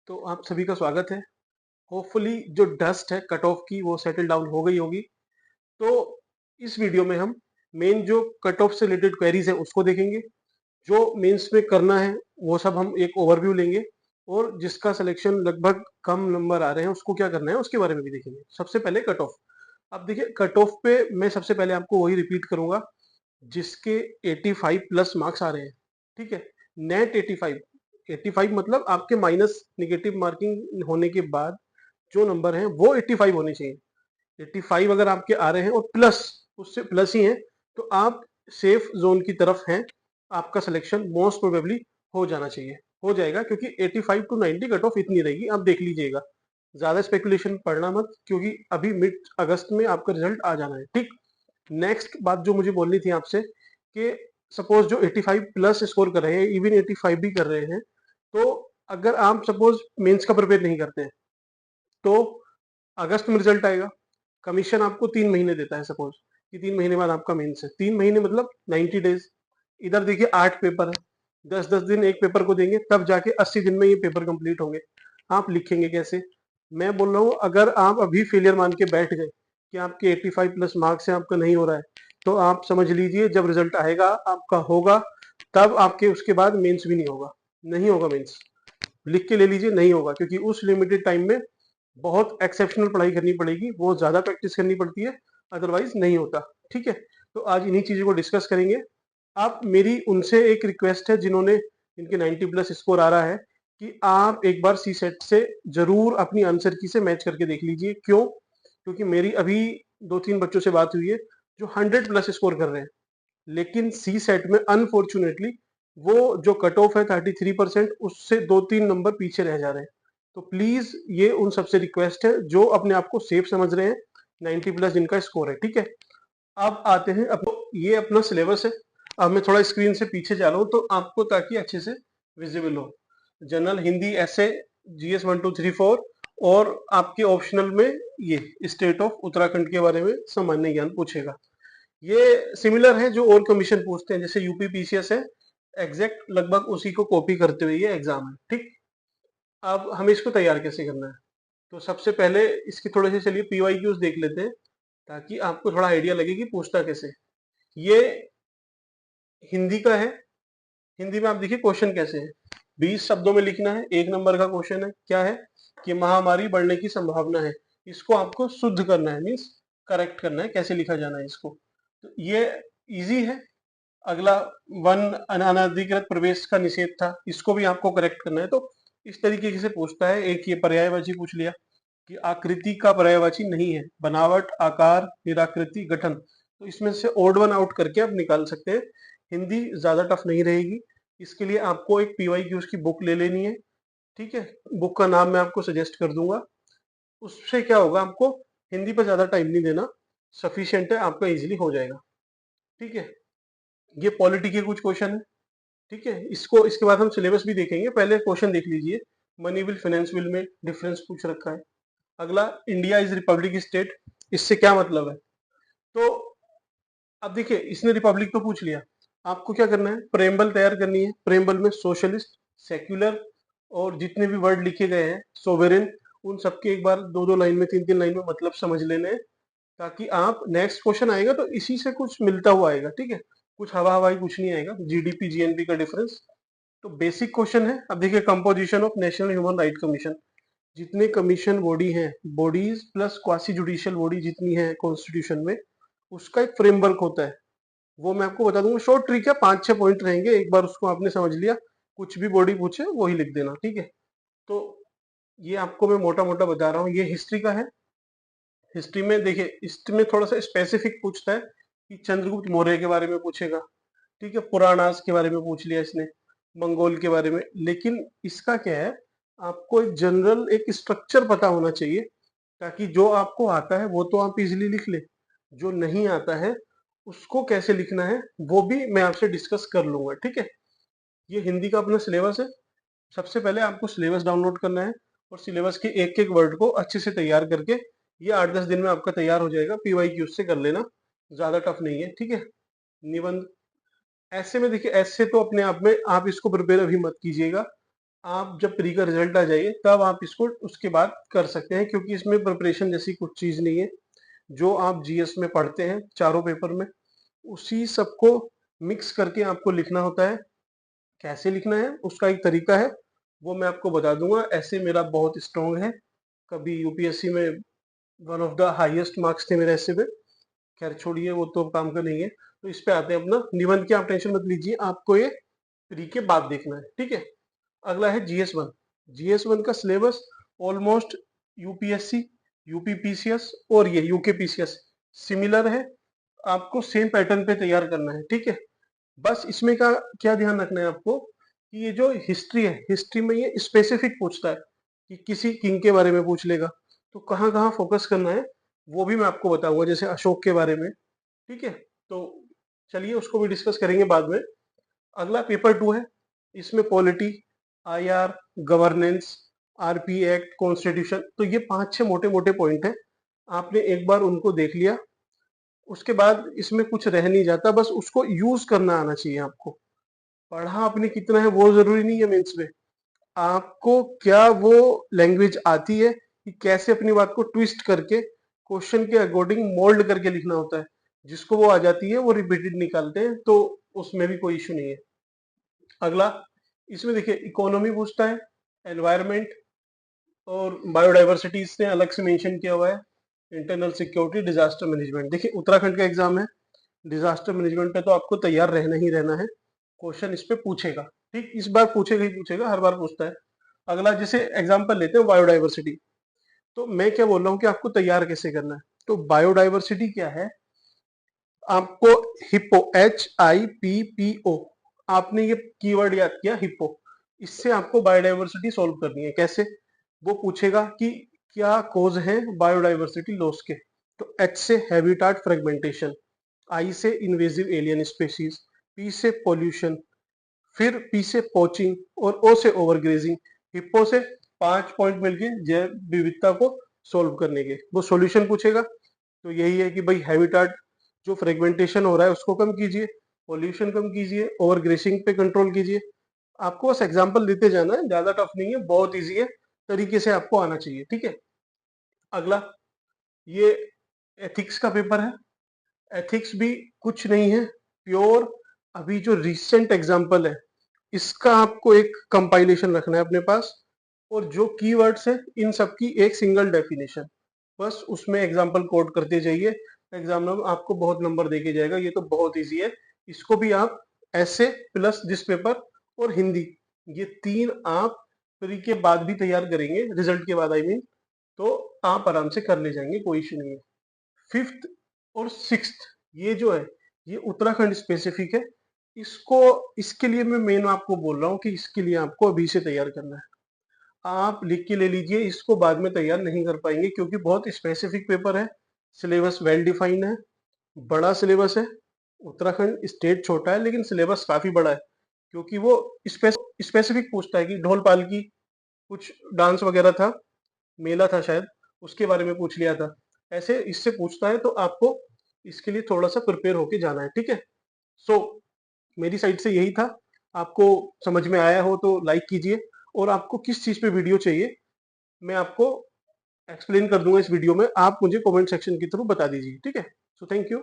तो आप सभी का स्वागत है। होपफुली जो डस्ट है कट ऑफ की वो सेटल डाउन हो गई होगी। तो इस वीडियो में हम मेन जो कट ऑफ से रिलेटेड क्वेरीज है उसको देखेंगे। जो मेंस में करना है वो सब हम एक ओवरव्यू लेंगे, और जिसका सिलेक्शन लगभग कम नंबर आ रहे हैं उसको क्या करना है उसके बारे में भी देखेंगे। सबसे पहले कट ऑफ। अब देखिए, कट ऑफ पे मैं सबसे पहले आपको वही रिपीट करूंगा जिसके 85 प्लस मार्क्स आ रहे हैं। ठीक है, नेट 85। 85 मतलब आपके माइनस नेगेटिव मार्किंग होने के बाद जो नंबर है वो 85 होने चाहिए। 85 अगर आपके आ रहे हैं और प्लस, उससे प्लस ही हैं, तो आप सेफ जोन की तरफ हैं। आपका सिलेक्शन मोस्ट प्रोबेबली हो जाना चाहिए, हो जाएगा, क्योंकि 85 टू 90 कट ऑफ इतनी रहेगी। आप देख लीजिएगा, ज्यादा स्पेकुलेशन पढ़ना मत, क्योंकि अभी मिड अगस्त में आपका रिजल्ट आ जाना है। ठीक। नेक्स्ट बात जो मुझे बोलनी थी आपसे कि सपोज जो 85 प्लस स्कोर कर रहे हैं, इवन 85 भी कर रहे हैं, तो अगर आप सपोज मेंस का प्रिपेयर नहीं करते हैं तो अगस्त में रिजल्ट आएगा। कमीशन आपको 3 महीने देता है, सपोज कि 3 महीने बाद आपका मेंस है। 3 महीने मतलब 90 डेज। इधर देखिए 8 पेपर है, 10-10 दिन एक पेपर को देंगे, तब जाके 80 दिन में ये पेपर कंप्लीट होंगे। आप लिखेंगे कैसे? मैं बोल रहा हूँ, अगर आप अभी फेलियर मान के बैठ गए कि आपके 85 प्लस मार्क्स है, आपका नहीं हो रहा है, तो आप समझ लीजिए जब रिजल्ट आएगा आपका होगा, तब आपके उसके बाद मेंस भी नहीं होगा। नहीं होगा मेंस, लिख के ले लीजिए, नहीं होगा, क्योंकि उस लिमिटेड टाइम में बहुत एक्सेप्शनल पढ़ाई करनी पड़ेगी, बहुत ज्यादा प्रैक्टिस करनी पड़ती है, अदरवाइज नहीं होता। ठीक है, तो आज इन्हीं चीजों को डिस्कस करेंगे। आप मेरी उनसे एक रिक्वेस्ट है जिन्होंने, इनके 90 प्लस स्कोर आ रहा है, कि आप एक बार सी सेट से जरूर अपनी आंसर की से मैच करके देख लीजिए। क्यों? क्योंकि मेरी अभी 2-3 बच्चों से बात हुई है जो 100 प्लस स्कोर कर रहे हैं, लेकिन सी सेट में अनफॉर्चुनेटली वो जो कट ऑफ है 33%, उससे 2-3 नंबर पीछे रह जा रहे हैं। तो प्लीज ये उन सबसे रिक्वेस्ट है जो अपने आप को सेफ समझ रहे हैं, 90 प्लस जिनका स्कोर है। ठीक है, अब आते हैं ये अपना सिलेबस है। अब मैं थोड़ा स्क्रीन से पीछे जा रहा हूँ तो आपको, ताकि अच्छे से विजिबल हो। जनरल हिंदी ऐसे GS 1 2 3 4, और आपके ऑप्शनल में ये स्टेट ऑफ उत्तराखंड के बारे में सामान्य ज्ञान पूछेगा। ये सिमिलर है जो और कमीशन पूछते हैं, जैसे यूपी PCS है, एग्जैक्ट लगभग उसी को कॉपी करते हुए ये एग्जाम है। ठीक। अब हमें इसको तैयार कैसे करना है, तो सबसे पहले इसके थोड़े से चलिए PYQs देख लेते हैं, ताकि आपको थोड़ा आइडिया लगे कि पूछता कैसे। ये हिंदी का है। हिंदी में आप देखिए क्वेश्चन कैसे है। 20 शब्दों में लिखना है, 1 नंबर का क्वेश्चन है। क्या है कि महामारी बढ़ने की संभावना है, इसको आपको शुद्ध करना है, मीन्स करेक्ट करना है, कैसे लिखा जाना है इसको। तो ये इजी है। अगला, वन अनाधिकृत प्रवेश का निषेध था, इसको भी आपको करेक्ट करना है। तो इस तरीके से पूछता है। एक ये पर्यायवाची पूछ लिया कि आकृति का पर्यायवाची नहीं है, बनावट, आकार, निराकृति, गठन। तो इसमें से ओड वन आउट करके आप निकाल सकते हैं। हिंदी ज्यादा टफ नहीं रहेगी। इसके लिए आपको एक PYQs की बुक ले लेनी है। ठीक है, बुक का नाम मैं आपको सजेस्ट कर दूंगा। उससे क्या होगा, आपको हिंदी पर ज्यादा टाइम नहीं देना, सफिशियंट है, आपका इजिली हो जाएगा। ठीक है, ये पॉलिटी के कुछ क्वेश्चन है। ठीक है, इसको, इसके बाद हम सिलेबस भी देखेंगे। पहले क्वेश्चन देख लीजिए। मनी बिल फाइनेंस बिल में डिफरेंस पूछ रखा है। अगला, इंडिया इज रिपब्लिक स्टेट, इससे क्या मतलब है? तो अब देखिए, इसने रिपब्लिक तो पूछ लिया, आपको क्या करना है, प्रेम्बल तैयार करनी है। प्रेम्बल में सोशलिस्ट, सेक्युलर और जितने भी वर्ड लिखे गए हैं, सोवेरेन, उन सबके एक बार 2-2 लाइन में, 3-3 लाइन में मतलब समझ लेने हैं, ताकि आप नेक्स्ट क्वेश्चन आएगा तो इसी से कुछ मिलता हुआ आएगा। ठीक है, कुछ हवा हवाई कुछ नहीं आएगा। GDP GNP का डिफरेंस तो बेसिक क्वेश्चन है। अब देखिए, composition of national human right commission, जितने कमीशन बॉडी हैं, bodies plus quasi judicial body जितनी है कॉन्स्टिट्यूशन में, उसका एक फ्रेमवर्क होता है। वो मैं आपको बता दूंगा, शॉर्ट ट्रिक है, 5-6 पॉइंट रहेंगे, एक बार उसको आपने समझ लिया, कुछ भी बॉडी पूछे वही लिख देना। ठीक है, तो ये आपको मैं मोटा मोटा बता रहा हूँ। ये हिस्ट्री का है। हिस्ट्री में देखिए, इसमें थोड़ा सा स्पेसिफिक पूछता है कि चंद्रगुप्त मौर्य के बारे में पूछेगा। ठीक है, पुराणास के बारे में पूछ लिया इसने, मंगोल के बारे में। लेकिन इसका क्या है, आपको एक जनरल एक स्ट्रक्चर पता होना चाहिए, ताकि जो आपको आता है वो तो आप इजीली लिख ले, जो नहीं आता है उसको कैसे लिखना है वो भी मैं आपसे डिस्कस कर लूंगा। ठीक है, ये हिंदी का अपना सिलेबस है। सबसे पहले आपको सिलेबस डाउनलोड करना है, और सिलेबस के एक एक वर्ड को अच्छे से तैयार करके, ये 8-10 दिन में आपका तैयार हो जाएगा। PYQ से कर लेना, ज्यादा टफ नहीं है। ठीक है, निबंध ऐसे में देखिए, ऐसे तो अपने आप में आप इसको प्रिपेयर अभी मत कीजिएगा। आप जब प्री का रिजल्ट आ जाइए तब आप इसको उसके बाद कर सकते हैं, क्योंकि इसमें प्रिपरेशन जैसी कुछ चीज नहीं है। जो आप जीएस में पढ़ते हैं चारों पेपर में, उसी सबको मिक्स करके आपको लिखना होता है। कैसे लिखना है उसका एक तरीका है, वो मैं आपको बता दूंगा। ऐसे मेरा बहुत स्ट्रॉन्ग है, कभी यूपीएससी में one of the highest marks थे मेरे ऐसे पे। खैर छोड़िए, वो तो काम का नहीं है। तो इस पे आते हैं अपना निबंध की। आप टेंशन मत लीजिए, आपको ये प्री के बाद देखना है, ठीक है। अगला है जीएस 1। जीएस 1 का सिलेबस ऑलमोस्ट यूपीएससी, यूपीपीसीएस और ये यूकेपीसीएस सिमिलर है। आपको सेम पैटर्न पे तैयार करना है, ठीक है। बस इसमें का क्या ध्यान रखना है आपको कि ये जो हिस्ट्री है, हिस्ट्री में ये स्पेसिफिक पूछता है कि किसी किंग के बारे में पूछ लेगा, तो कहाँ कहाँ फोकस करना है वो भी मैं आपको बताऊंगा, जैसे अशोक के बारे में, ठीक है। तो चलिए उसको भी डिस्कस करेंगे बाद में। अगला पेपर 2 है। इसमें polity, IR, governance, RP act, constitution, तो ये 5-6 मोटे मोटे पॉइंट है। आपने एक बार उनको देख लिया, उसके बाद इसमें कुछ रह नहीं जाता, बस उसको यूज करना आना चाहिए आपको। पढ़ा आपने कितना है वो जरूरी नहीं है मेंस में, आपको क्या वो लैंग्वेज आती है कि कैसे अपनी बात को ट्विस्ट करके क्वेश्चन के अकॉर्डिंग मोल्ड करके लिखना होता है। जिसको वो आ जाती है वो रिपीटेड निकालते हैं, तो उसमें भी कोई इश्यू नहीं है। अगला इसमें देखिए इकोनॉमी पूछता है, एनवायरमेंट और बायोडाइवर्सिटी इसने अलग से मेंशन किया हुआ है, इंटरनल सिक्योरिटी, डिजास्टर मैनेजमेंट। देखिए उत्तराखंड का एग्जाम है, डिजास्टर मैनेजमेंट पे तो आपको तैयार रहना ही रहना है। क्वेश्चन इस पे पूछेगा, ठीक, इस बार पूछेगा ही पूछेगा, हर बार पूछता है। अगला जैसे एग्जाम्पल लेते हैं बायोडाइवर्सिटी, तो मैं क्या बोल रहा हूँ कि आपको तैयार कैसे करना है। तो बायोडाइवर्सिटी क्या है, आपको हिप्पो, HIPPO, आपने ये कीवर्ड याद किया हिप्पो, इससे आपको बायोडाइवर्सिटी सॉल्व करनी है। कैसे, वो पूछेगा कि क्या कोज है बायोडाइवर्सिटी लॉस के। तो H से हैबिटाट फ्रेगमेंटेशन, I से इन्वेजिव एलियन स्पेसीज, P से पोल्यूशन, फिर P से पोचिंग और O से ओवरग्रेजिंग। हिप्पो से 5 पॉइंट मिलके जैव विविधता को सॉल्व करने के वो सॉल्यूशन पूछेगा। तो यही है कि भाई हैबिटाट जो फ्रेगमेंटेशन हो रहा है उसको कम कीजिए, पोल्यूशन कम कीजिए, ओवर ग्रेसिंग पे कंट्रोल कीजिए। आपको बस एग्जांपल देते जाना है, ज्यादा टफ नहीं है, बहुत इजी है, तरीके से आपको आना चाहिए, ठीक है। अगला ये एथिक्स का पेपर है। एथिक्स भी कुछ नहीं है, प्योर अभी जो रिसेंट एग्जांपल है इसका आपको एक कंपाइलेशन रखना है अपने पास, और जो कीवर्ड्स है इन सब की एक सिंगल डेफिनेशन, बस उसमें एग्जांपल कोड करते जाइए। एग्जाम में आपको बहुत नंबर देके जाएगा, ये तो बहुत इजी है। इसको भी आप ऐसे प्लस दिस पेपर और हिंदी, ये 3 आप प्री के बाद भी तैयार करेंगे, रिजल्ट के बाद आई मीन, तो आप आराम से कर ले जाएंगे, कोई इशू नहीं है। 5th और 6th ये जो है ये उत्तराखंड स्पेसिफिक है। इसको इसके लिए मैं मेन आपको बोल रहा हूँ कि इसके लिए आपको अभी से तैयार करना है। आप लिख के ले लीजिए, इसको बाद में तैयार नहीं कर पाएंगे क्योंकि बहुत स्पेसिफिक पेपर है। सिलेबस वेल डिफाइंड है, बड़ा सिलेबस है। उत्तराखंड स्टेट छोटा है लेकिन सिलेबस काफी बड़ा है, क्योंकि वो स्पेसिफिक पूछता है कि ढोल पाल की कुछ डांस वगैरह था, मेला था शायद, उसके बारे में पूछ लिया था। ऐसे इससे पूछता है, तो आपको इसके लिए थोड़ा सा प्रिपेयर होके जाना है, ठीक है। सो मेरी साइड से यही था। आपको समझ में आया हो तो लाइक कीजिए, और आपको किस चीज पे वीडियो चाहिए मैं आपको एक्सप्लेन कर दूंगा इस वीडियो में, आप मुझे कमेंट सेक्शन के थ्रू बता दीजिए, ठीक है। So thank you.